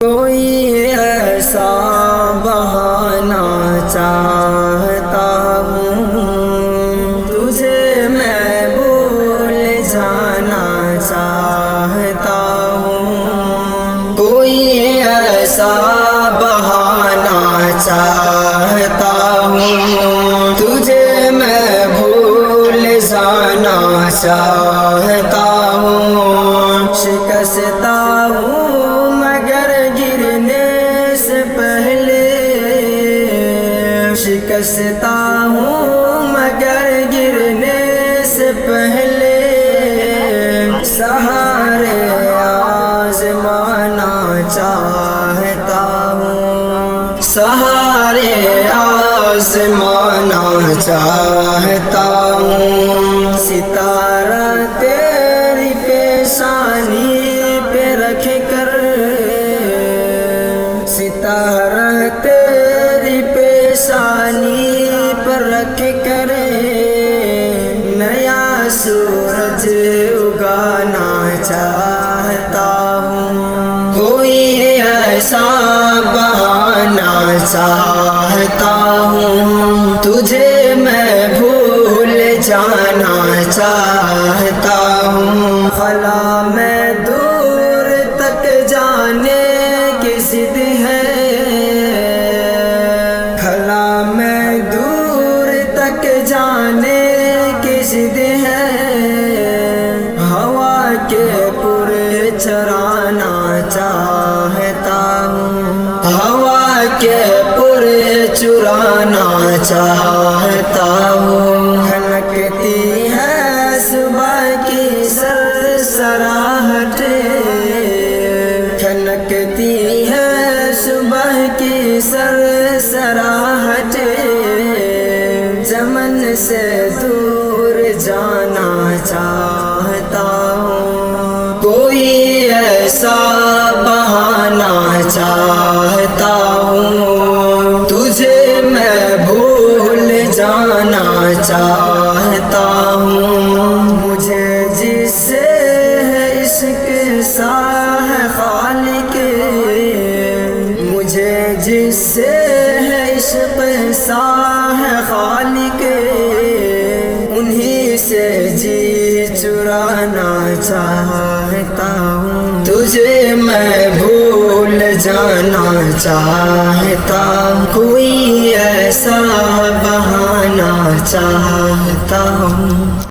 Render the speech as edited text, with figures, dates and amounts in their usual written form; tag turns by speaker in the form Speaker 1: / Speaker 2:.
Speaker 1: کوئی ایسا بہانا چاہتا ہوں، تجھے میں بھول جانا چاہتا ہوں۔ کوئی ایسا بہانا چاہتا ہوں، تجھے میں بھول جانا چاہتا ہوں۔ شکستہ ہوں مگر گرنے سے پہلے، شکستہ ہوں مگر گرنے سے پہلے، سہارے آزمانا چاہتا ہوں، سہارے آزمانا چاہتا ہوں۔ ستارہ تیری پیشانی پہ رکھ کر، ستارہ تیری پیشانی پر رکھ کر، نیا سورج اگانا چاہتا ہوں۔ کوئی ایسا بہانا چاہتا ہوں، تجھے میں بھول جانا چاہتا ہوں۔ خلا میں دور تک جانے کی ضد ہے، خلا میں دور تک جانے کی ضد ہے، ہوا کے پر چرانا چاہتا ہوں، ہوا کے پر چرانا چاہتا ہوں۔ کھنکتی ہے صبح کی سرسراہٹ، کھنکتی ہے صبح کی سرسراہٹ، چمن سے دور جانا چاہتا ہوں۔ کوئی ایسا بہانا چاہتا ہوں، تجھے میں بھول جانا چاہتا ہوں۔ مجھے جس سے ہے عشق سا ہے خالق، مجھے جس سے ہے عشق سا ہے خالق، انہی سے جی چرانا چاہتا ہوں۔ تجھے میں بھول جانا چاہتا ہوں، کوئی ایسا بہانا چاہتا ہوں۔